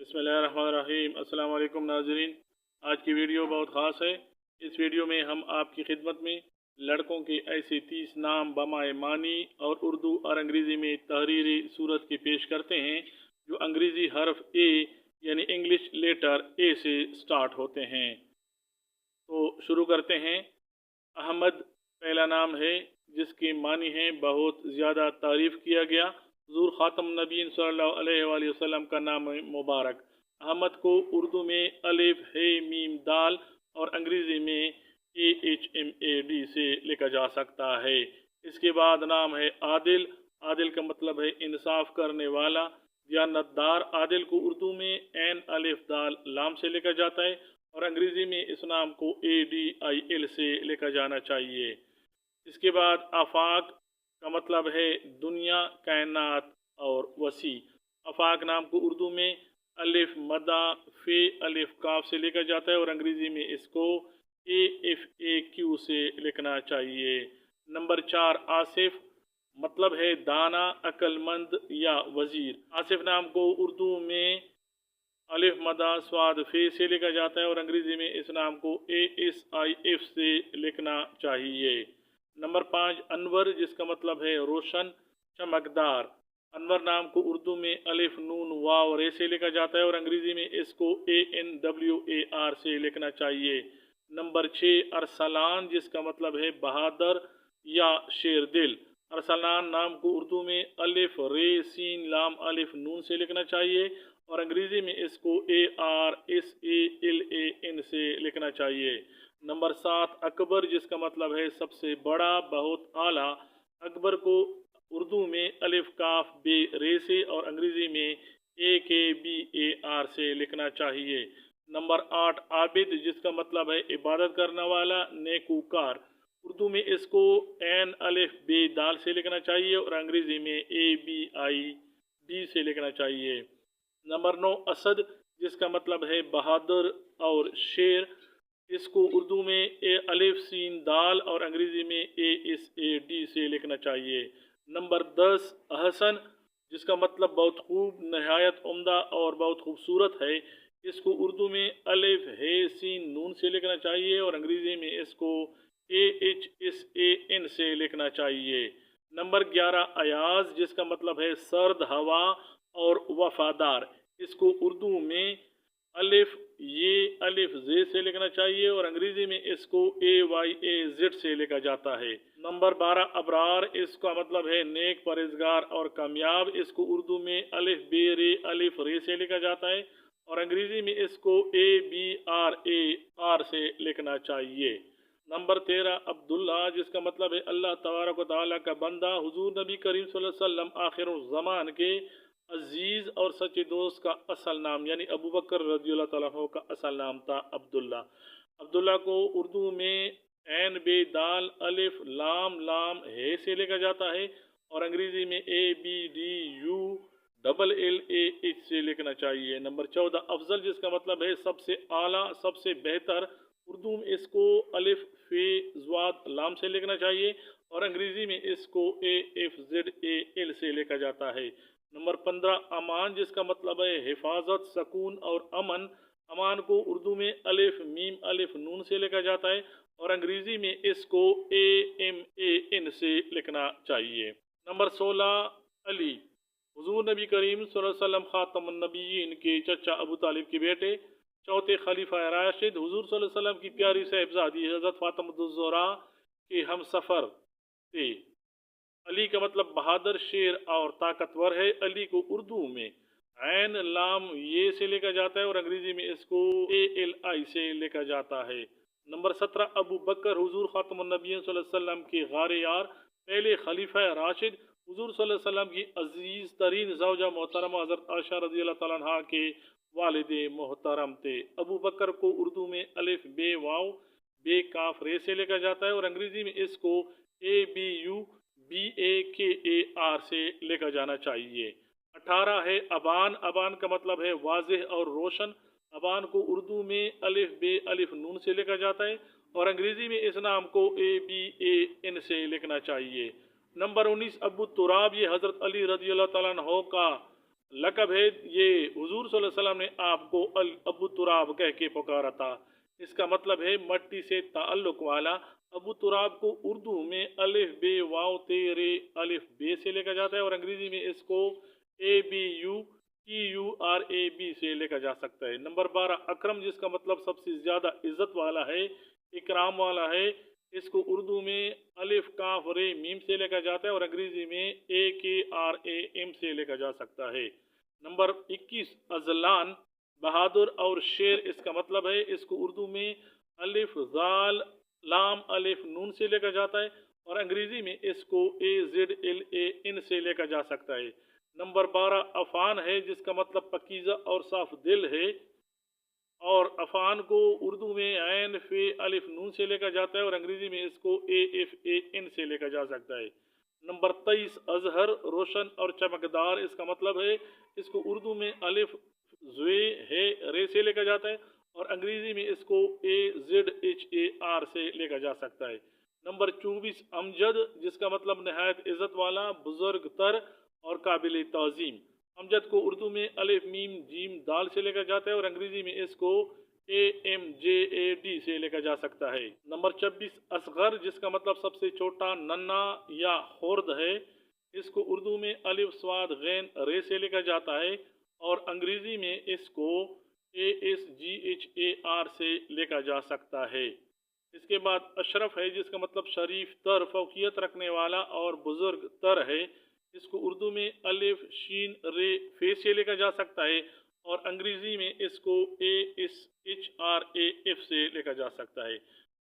बिस्मिल्लाहिर्रहमानिर्रहीम। अस्सलाम वालेकुम नाज़रीन। आज की वीडियो बहुत ख़ास है। इस वीडियो में हम आपकी खिदमत में लड़कों के ऐसे 30 नाम बमाए मानी और उर्दू और अंग्रेज़ी में तहरीरी सूरत की पेश करते हैं जो अंग्रेज़ी हर्फ ए यानी इंग्लिश लेटर ए से स्टार्ट होते हैं। तो शुरू करते हैं। अहमद पहला नाम है जिसके मानी हैं बहुत ज़्यादा तारीफ़ किया गया। हुज़ूर ख़ातम नबीन सल्लल्लाहु अलैहि वसल्लम का नाम है मुबारक। अहमद को उर्दू में अलिफ हे मीम दाल और अंग्रेज़ी में AHMAD से लिखा जा सकता है। इसके बाद नाम है आदिल। आदिल का मतलब है इंसाफ करने वाला, दियानतदार। आदिल को उर्दू में एन अलिफ दाल लाम से लिखा जाता है और अंग्रेज़ी में इस नाम को ADIL से लिखा जाना चाहिए। इसके बाद आफाक का मतलब है दुनिया, कायनात और वसी। आफाक नाम को उर्दू में अलिफ मदा फे अलिफ काफ से लिखा जाता है और अंग्रेज़ी में इसको AFAQ से लिखना चाहिए। नंबर 4 आसिफ, मतलब है दाना, अक्लमंद या वज़ीर। आसिफ नाम को उर्दू में अलिफ मदा स्वाद फे से लिखा जाता है और अंग्रेज़ी में इस नाम को ASIF से लिखना चाहिए। नंबर 5 अनवर, जिसका मतलब है रोशन, चमकदार। अनवर नाम को उर्दू में अलिफ नून वाव रे से लिखा जाता है और अंग्रेज़ी में इसको ANWAR से लिखना चाहिए। नंबर 6 अरसलान, जिसका मतलब है बहादुर या शेर दिल। अरसलान नाम को उर्दू में अलिफ रे सीन लाम अलिफ नून से लिखना चाहिए और अंग्रेज़ी में इसको ARSALAN से लिखना चाहिए। नंबर 7 अकबर, जिसका मतलब है सबसे बड़ा, बहुत आला। अकबर को उर्दू में अलिफ काफ बे रे से और अंग्रेज़ी में AKBAR से लिखना चाहिए। नंबर 8 आबिद, जिसका मतलब है इबादत करने वाला, नेकूकार। उर्दू में इसको एन अलिफ बे दाल से लिखना चाहिए और अंग्रेज़ी में ABID से लिखना चाहिए। नंबर 9 असद, जिसका मतलब है बहादुर और शेर। इसको उर्दू में अलिफ सीन दाल और अंग्रेज़ी में ASAD से लिखना चाहिए। नंबर 10 अहसन, जिसका मतलब बहुत खूब, नहायत उम्दा और बहुत खूबसूरत है। इसको उर्दू में अलिफ हे सीन नून से लिखना चाहिए और अंग्रेज़ी में इसको AHSAN से लिखना चाहिए। नंबर 11 अयाज, जिसका मतलब है सर्द हवा और वफादार। इसको उर्दू में अलिफ ये अलिफ जे से लिखना चाहिए और अंग्रेज़ी में इसको AYAZ से लिखा जाता है। नंबर 12 अबरार, इसका मतलब है नेक, परहेज़गार और कामयाब। इसको उर्दू में अलिफ बे रे अलिफ रे से लिखा जाता है और अंग्रेज़ी में इसको ABRAR से लिखना चाहिए। नंबर 13 अब्दुल्ला, जिसका मतलब है अल्लाह तबारक व तआला का बंदा। हुजूर नबी करीम सल्लल्लाहु अलैहि वसल्लम आखिरुज़्ज़मान के अजीज़ और सच्चे दोस्त का असल नाम यानी अबू बकर रज़ियल्लाहु तआला अन्हु का असल नाम था अब्दुल्ला। अब्दुल्ला को उर्दू में एन बे दाल अलिफ लाम लाम हे से लिखा जाता है और अंग्रेज़ी में ABDULLAH से लिखना चाहिए। नंबर 14 अफजल, जिसका मतलब है सबसे आला, सबसे बेहतर। उर्दू में इसको अलिफ फे ज़्वाद लाम से लिखना चाहिए और अंग्रेज़ी में इसको AFZAL से लिखा जाता है। नंबर 15 अमान, जिसका मतलब है हिफाजत, सकून और अमन। अमान को उर्दू में अलिफ मीम अलिफ नून से लिखा जाता है और अंग्रेज़ी में इसको AMAN से लिखना चाहिए। नंबर 16 अली, हुजूर नबी करीम सल्लल्लाहु अलैहि वसल्लम खातमुन नबिय्यीन के चचा अबू तालिब के बेटे, चौथे खलीफा राशिद, हुजूर सल्लल्लाहु अलैहि वसल्लम की प्यारी साहिबजादी हज़रत फातिमा ज़हरा के हम सफ़र थे। अली का मतलब बहादुर, शेर और ताकतवर है। अली को उर्दू में ऐन लाम ये से लिखा जाता है और अंग्रेज़ी में इसको ALI से लिखा जाता है। नंबर 17 अबू बकर, हुजूर खातमुन नबिय्यीन सल्लल्लाहु अलैहि वसल्लम के गारे यार, पहले खलीफा राशिद। हुजूर सल्लल्लाहु अलैहि वसल्लम की अजीज़ तरीन ज़ौजा मोहतरमा हज़रत आयशा रज़ियल्लाहु तआला अन्हा के वालिद मोहतरम थे। अबू बकर को उर्दू में अलिफ बे वाव बे काफ रे से लिखा जाता है और अंग्रेज़ी में इसको ABUBAKAR से लिखा जाना चाहिए। 18 है अबान। अबान का मतलब है वाज़ेह और रोशन। अबान को उर्दू में अलिफ बे अलिफ नून से लिखा जाता है और अंग्रेज़ी में इस नाम को ABAN से लिखना चाहिए। नंबर 19 अबू तुराब, ये हज़रत अली रज़ियल्लाहु तआला अन्हु का लक़ब है, ये हुजूर सल्लल्लाहु अलैहि वसल्लम ने आपको अल अबू तुराब कह के पुकारा था। इसका मतलब है मट्टी से ताल्लुक वाला। अबू तुराब को उर्दू में अलिफ बे वाव ते रे अलिफ बे से लिखा जाता है और अंग्रेजी में इसको ABUTURAB से लिखा जा सकता है। नंबर 12 अकरम, जिसका मतलब सबसे ज्यादा इज्जत वाला है, इकराम वाला है। इसको उर्दू में अलिफ काफ रे मीम से लिखा जाता है और अंग्रेजी में AKRAM से लिखा जा सकता है। नंबर 21 अजलान, बहादुर और शेर। इसका मतलब है इसको उर्दू में अलिफ जाल लाम अलिफ नून से लिखा जाता है और अंग्रेजी में इसको AZLAN से लिखा जा सकता है। नंबर 12 अफान है, जिसका मतलब पकीज़ा और साफ दिल है और अफान को उर्दू में ऐन फे अलिफ नून से लिखा जाता है और अंग्रेजी में इसको AFAN से लिखा जा सकता है। नंबर 23 अजहर, रोशन और चमकदार। इसका मतलब है इसको उर्दू में अलिफ ज़े है रे से लिखा जाता है और अंग्रेजी में इसको AZHAR से लिखा जा सकता है। नंबर 24 अमजद, जिसका मतलब नहायत इज़्ज़त वाला, बुजुर्ग तर और काबिल ताज़ीम। अमजद को उर्दू में अलिफ मीम जीम दाल से लिखा जाता है और अंग्रेजी में इसको AMJAD से लिखा जा सकता है। नंबर 26 असगर, जिसका मतलब सबसे छोटा, नन्ना या खुर्द है। इसको उर्दू में अलिफ स्वाद गैन रे से लिखा जाता है और अंग्रेजी में इसको ASGHAR से लिखा जा सकता है। इसके बाद अशरफ है, जिसका मतलब शरीफ तर, फौकियत रखने वाला और बुजुर्ग तर है। इसको उर्दू में अलिफ शीन रे फे से लिखा जा सकता है और अंग्रेजी में इसको ASHRAF से लिखा जा सकता है।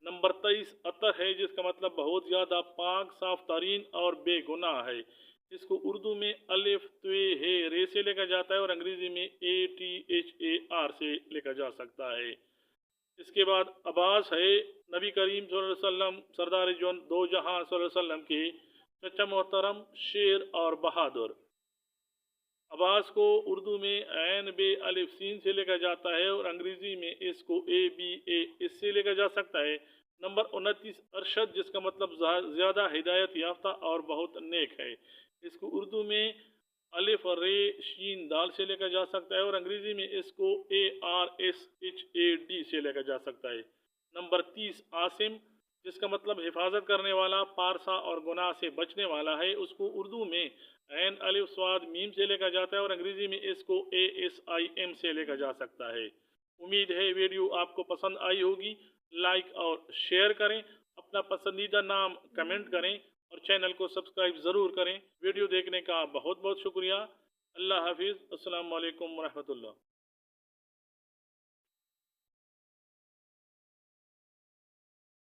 नंबर 23 अतर है, जिसका मतलब बहुत ज़्यादा पाक, साफ तरीन और बेगुनाह है। इसको उर्दू में अलिफ त्वे है रे से लिखा जाता है और अंग्रेजी में ATHAR से लिखा जा सकता है। इसके बाद अब्बास है, नबी करीम सल्लल्लाहु अलैहि वसल्लम सरदार दो जहां सल्लल्लाहु अलैहि वसल्लम के चचा मोहतरम, शेर और बहादुर। अब्बास को उर्दू में ऐन बे अलिफ सीन से लिखा जाता है और अंग्रेजी में इसको ABA इससे लिखा जा सकता है। नंबर 29 अरशद, जिसका मतलब ज़्यादा हिदायत याफ्ता और बहुत नेक है। इसको उर्दू में अलिफ रे शीन दाल से लिखा जा सकता है और अंग्रेजी में इसको ARSHAD से लिखा जा सकता है। नंबर 30 आसिम, जिसका मतलब हिफाजत करने वाला, पारसा और गुनाह से बचने वाला है। उसको उर्दू में ऐन अलिफ स्वाद मीम से लिखा जाता है और अंग्रेजी में इसको ASIM से लिखा जा सकता है। उम्मीद है वीडियो आपको पसंद आई होगी। लाइक और शेयर करें, अपना पसंदीदा नाम कमेंट करें और चैनल को सब्सक्राइब ज़रूर करें। वीडियो देखने का बहुत बहुत शुक्रिया। अल्लाह हाफिज़। अस्सलामु अलैकुम व रहमतुल्लाह।